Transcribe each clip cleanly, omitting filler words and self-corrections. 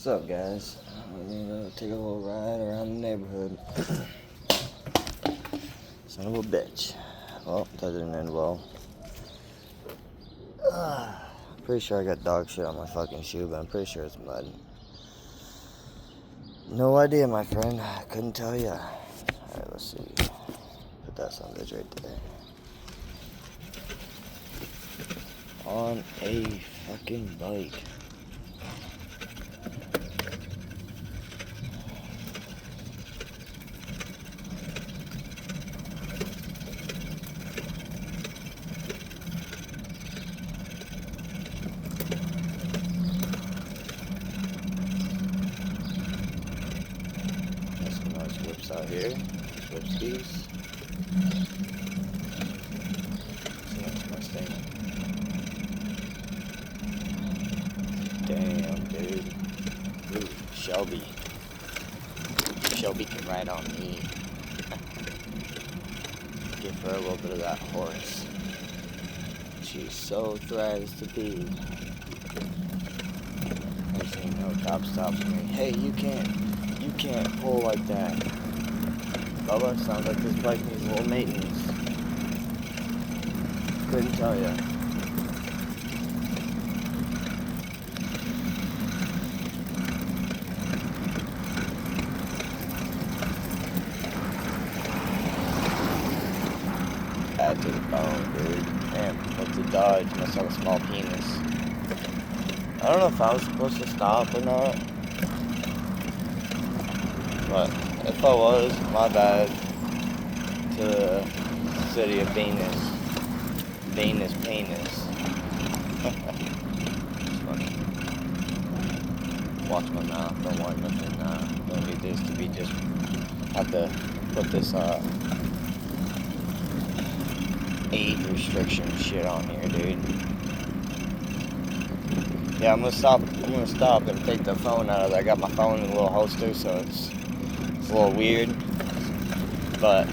What's up, guys? We're gonna take a little ride around the neighborhood. Son of a bitch. Well, that didn't end well. Pretty sure I got dog shit on my fucking shoe, but I'm pretty sure it's mud. No idea, my friend. I couldn't tell ya. Alright, let's see. Put that son of a bitch right there. On a fucking bike. Got some nice whips out here. Whipskis. That's Mustang. Damn, dude. Ooh, Shelby. Shelby can ride on me. Give her a little bit of that horse. She's so thrivs to be. Next thing you know, cop stops me. Hey, you can't pull like that. Bubba, sounds like this bike needs a little maintenance. Couldn't tell ya. Bad to the bone, dude. Damn, what's a Dodge? Must have a small penis. I don't know if I was supposed to stop or not. But if I was, my bad. To the city of Venus. Venus penis. Watch my mouth. Don't want nothing. Don't need this to be just. Have to put this age restriction shit on here, dude. Yeah, I'm gonna stop and take the phone out of there. I got my phone in a little holster, so it's a little weird. But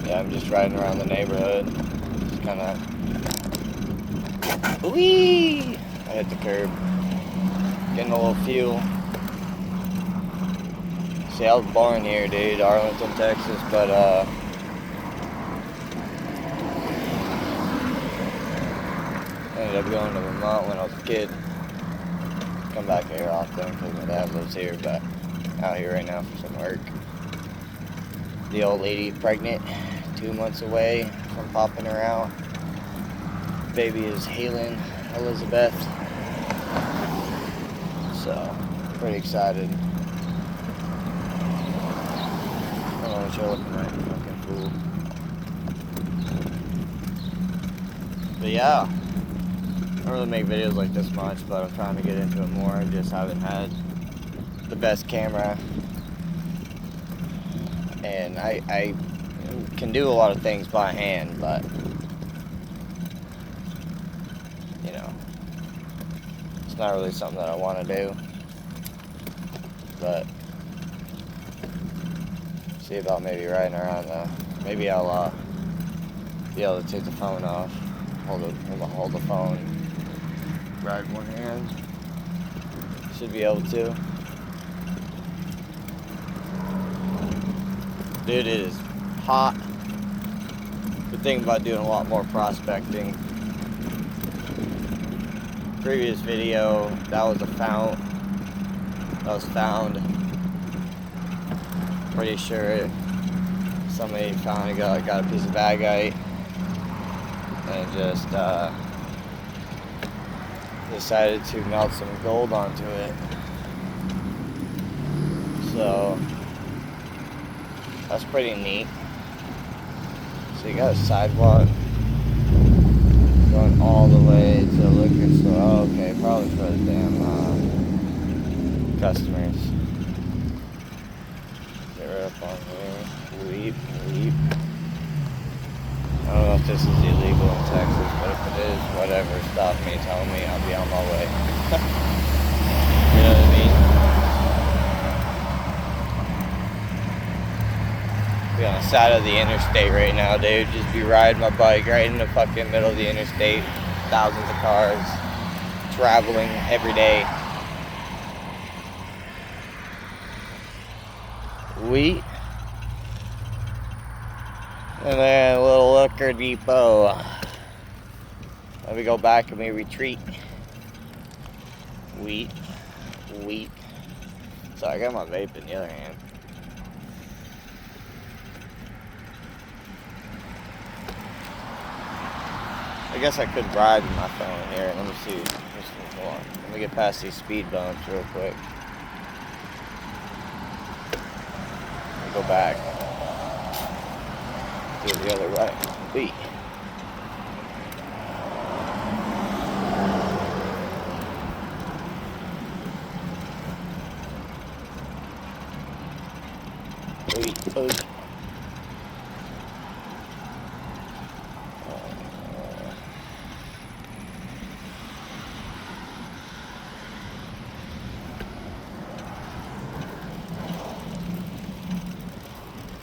yeah, I'm just riding around the neighborhood. Just kinda whee! I hit the curb. Getting a little fuel. See, I was born here, dude, Arlington, Texas, but ended up going to Vermont when I was a kid. Come back here often because my dad lives here, but out here right now for some work. The old lady pregnant, 2 months away from popping her out. Baby is Halen Elizabeth. So, pretty excited. Oh, you're looking like a fucking fool. But yeah, I don't really make videos like this much, but I'm trying to get into it more. I just haven't had the best camera. And I can do a lot of things by hand, but, you know, it's not really something that I want to do. But see about maybe riding around maybe I'll be able to take the phone off, hold the phone, ride one hand. Should be able to. Dude, it is hot. Good thing about doing a lot more prospecting. Previous video, that was found. Pretty sure somebody finally got a piece of bagite and just decided to melt some gold onto it. So that's pretty neat. So you got a sidewalk going all the way to the liquor store. Oh, okay, probably for the damn customers. Get right up on here. Leap. I don't know if this is illegal in Texas, but if it is, whatever. Stop me, tell me, I'll be on my way. You know what I mean? Be on the side of the interstate right now, dude. Just be riding my bike right in the fucking middle of the interstate. Thousands of cars traveling every day. Wheat. And then a little liquor depot. Then we go back and we retreat. Wheat. So I got my vape in the other hand. I guess I could ride with my phone here. Let me see. Hold on. Let me get past these speed bumps real quick. Let me go back. Do the other right. Wheat. Wheat.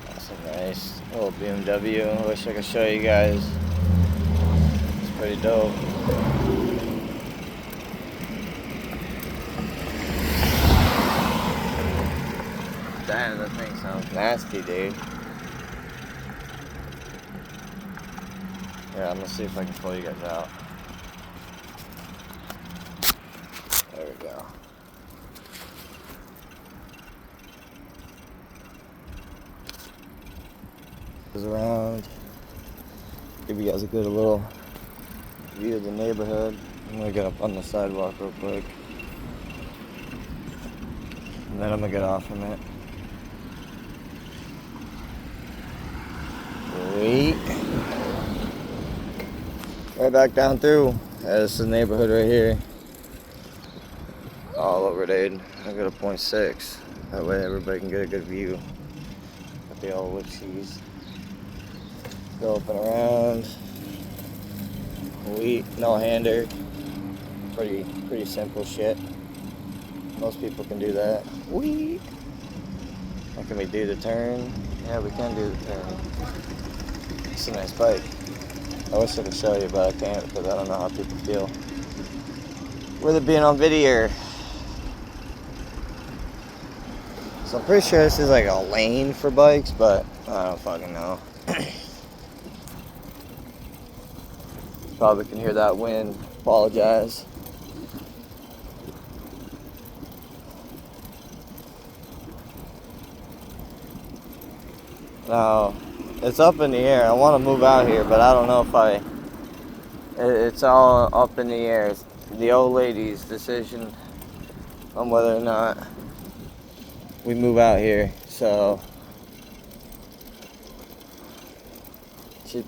That's a nice little BMW. I wish I could show you guys. It's pretty dope. Damn, that thing sounds nasty, dude. Yeah, I'm gonna see if I can pull you guys out. There we go. Goes around. Give you guys a good little view of the neighborhood. I'm gonna get up on the sidewalk real quick. And then I'm gonna get off from it. Wait. Right back down through. That's the neighborhood right here. All over, dude. I got a 0.6. That way everybody can get a good view of the old Whipsies. Go up and around. Wheat, no hander. Pretty simple shit. Most people can do that. Wheat. How can we do the turn? Yeah, we can do the turn. It's a nice bike. I wish I could show you, but I can't because I don't know how people feel with it being on video. So I'm pretty sure this is like a lane for bikes, but I don't fucking know. Probably can hear that wind. Apologize. Now, it's up in the air. I want to move out here, but I don't know if it's all up in the air. It's the old lady's decision on whether or not we move out here. So she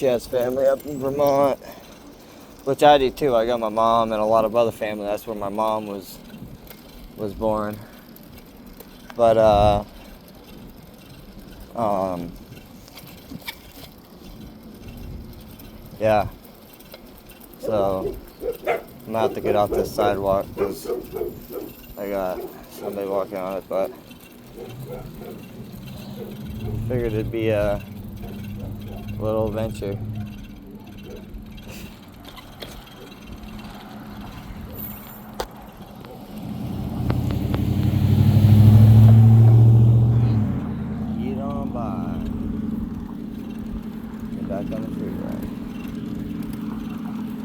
has family up in Vermont, which I do too. I got my mom and a lot of other family. That's where my mom was born. But yeah. So I'm gonna have to get off this sidewalk because I got somebody walking on it, but figured it'd be a little adventure. Get on by. Get back on the freeway.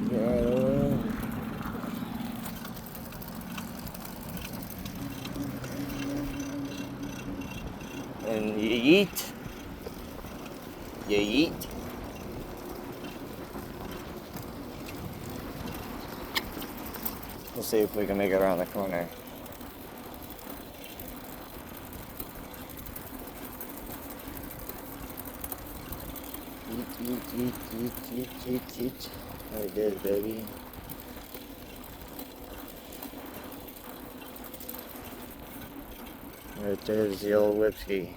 Get right over. And you yeet. You yeet. We'll see if we can make it around the corner. Yeet. There it is, baby. Right there's the old Whipsy.